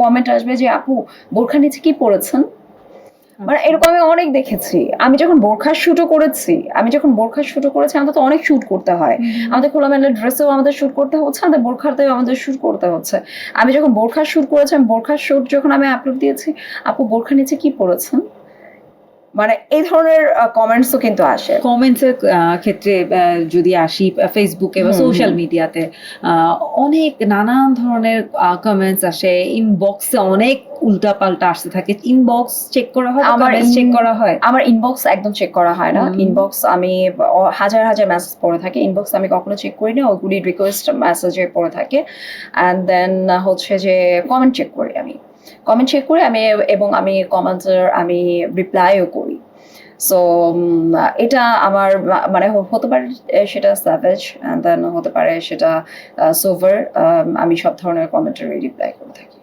Comment আসবে যে আপু বোরখা নিচে কি পরেছেন, মানে এরকম আমি অনেক দেখেছি। আমি যখন বোরখার শুটও করেছি, আমাদের তো অনেক শুট করতে হয়, আমাদের খোলামেলা ড্রেসেও আমাদের শুট করতে হচ্ছে, আমাদের বোরখাতেও আমাদের শুট করতে হচ্ছে। আমি যখন বোরখার শুট করেছি, বোরখার শুট যখন আমি আপলোড দিয়েছি, আপু বোরখা নিচে কি পরেছেন, মানে এই ধরনের কমেন্টসও কিন্তু আসে। কমেন্টসের ক্ষেত্রে যদি আসি ফেসবুকে বা সোশ্যাল মিডিয়াতে অনেক নানান ধরনের কমেন্টস আসে, ইনবক্সে অনেক উল্টাপাল্টা আসতে থাকে। ইনবক্স চেক করা হয়, কমেন্টস চেক করা হয়? আমার ইনবক্স একদম চেক করা হয় না। ইনবক্স আমি হাজার হাজার মেসেজ পড়ে থাকে, ইনবক্স আমি কখনো চেক করি না, ওগুলি রিকোয়েস্ট মেসেজে পড়ে থাকে। অ্যান্ড দেন হচ্ছে যে কমেন্ট চেক করি আমি, এবং আমি কমেন্টের আমি রিপ্লাইও করি। সো এটা আমার মানে হতে পারে সেটা স্যাভেজ, অ্যান্ড দেন হতে পারে সেটা সোভার, আমি সব ধরনের কমেন্টের রিপ্লাই করে থাকি।